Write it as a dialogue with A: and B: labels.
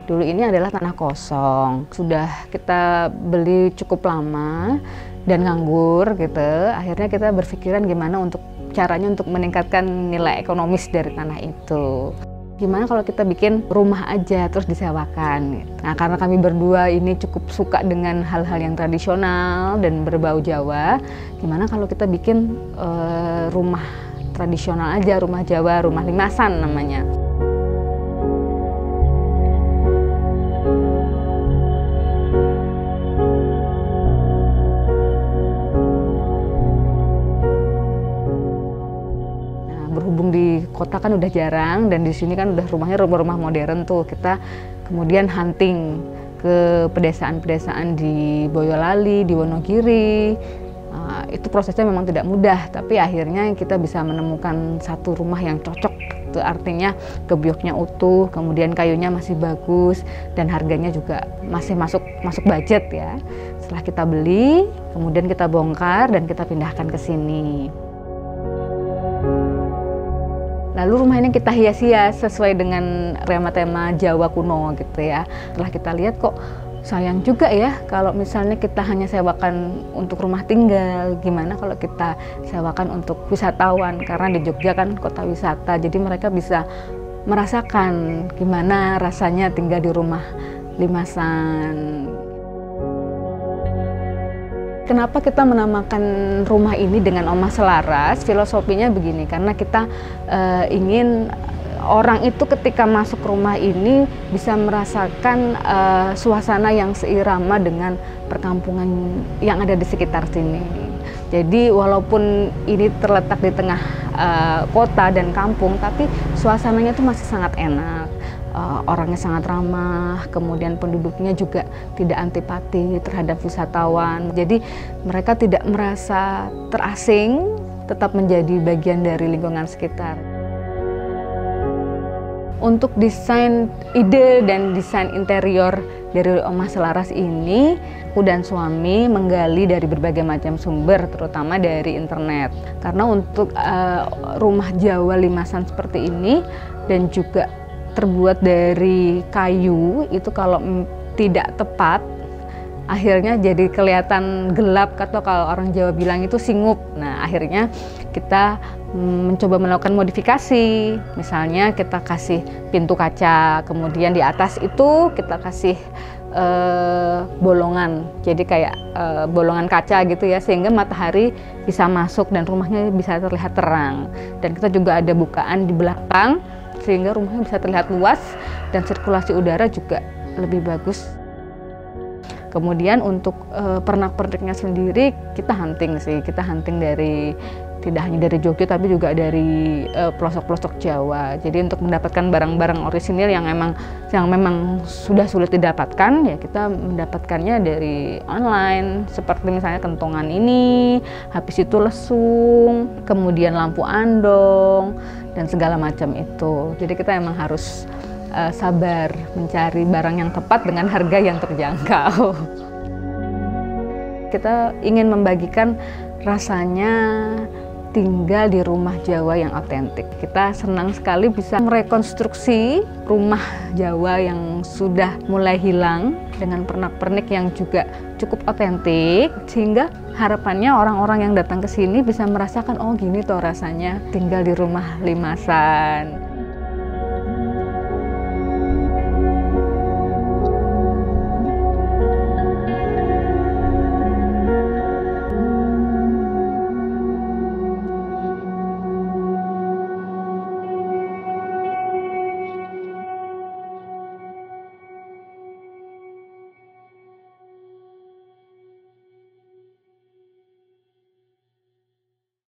A: Dulu ini adalah tanah kosong, sudah kita beli cukup lama dan nganggur gitu. Akhirnya kita berpikiran gimana caranya untuk meningkatkan nilai ekonomis dari tanah itu. Gimana kalau kita bikin rumah aja terus disewakan. Nah, karena kami berdua ini cukup suka dengan hal-hal yang tradisional dan berbau Jawa, gimana kalau kita bikin rumah tradisional aja, rumah Jawa, rumah limasan namanya. Berhubung di kota kan udah jarang, dan di sini kan udah rumah-rumah modern tuh. Kita kemudian hunting ke pedesaan-pedesaan di Boyolali, di Wonogiri. Itu prosesnya memang tidak mudah, tapi akhirnya kita bisa menemukan satu rumah yang cocok. Itu artinya gebyoknya utuh, kemudian kayunya masih bagus, dan harganya juga masih masuk budget ya. Setelah kita beli, kemudian kita bongkar dan kita pindahkan ke sini. Lalu rumah ini kita hias-hias sesuai dengan tema Jawa kuno gitu ya. Setelah kita lihat kok sayang juga ya kalau misalnya kita hanya sewakan untuk rumah tinggal. Gimana kalau kita sewakan untuk wisatawan, karena di Jogja kan kota wisata, jadi mereka bisa merasakan gimana rasanya tinggal di rumah limasan. Kenapa kita menamakan rumah ini dengan Omah Selaras? Filosofinya begini, karena kita ingin orang itu ketika masuk rumah ini bisa merasakan suasana yang seirama dengan perkampungan yang ada di sekitar sini. Jadi walaupun ini terletak di tengah kota dan kampung, tapi suasananya itu masih sangat enak. Orangnya sangat ramah, kemudian penduduknya juga tidak antipati terhadap wisatawan. Jadi mereka tidak merasa terasing, tetap menjadi bagian dari lingkungan sekitar. Untuk desain ide dan desain interior dari Omah Selaras ini, aku dan suami menggali dari berbagai macam sumber, terutama dari internet. Karena untuk rumah Jawa limasan seperti ini dan juga terbuat dari kayu, itu kalau tidak tepat akhirnya jadi kelihatan gelap, atau kalau orang Jawa bilang itu singup. Nah, akhirnya kita mencoba melakukan modifikasi. Misalnya kita kasih pintu kaca, kemudian di atas itu kita kasih bolongan, jadi kayak bolongan kaca gitu ya, sehingga matahari bisa masuk dan rumahnya bisa terlihat terang. Dan kita juga ada bukaan di belakang sehingga rumahnya bisa terlihat luas dan sirkulasi udara juga lebih bagus. Kemudian untuk pernak-perniknya sendiri kita hunting dari tidak hanya dari Jogja tapi juga dari pelosok-pelosok Jawa. Jadi untuk mendapatkan barang-barang orisinil yang memang sudah sulit didapatkan, ya kita mendapatkannya dari online, seperti misalnya kentongan ini, habis itu lesung, kemudian lampu andong dan segala macam itu. Jadi kita emang harus sabar mencari barang yang tepat dengan harga yang terjangkau. Kita ingin membagikan rasanya tinggal di rumah Jawa yang otentik. Kita senang sekali bisa merekonstruksi rumah Jawa yang sudah mulai hilang dengan pernak-pernik yang juga cukup otentik, sehingga harapannya orang-orang yang datang ke sini bisa merasakan, oh gini toh rasanya tinggal di rumah limasan.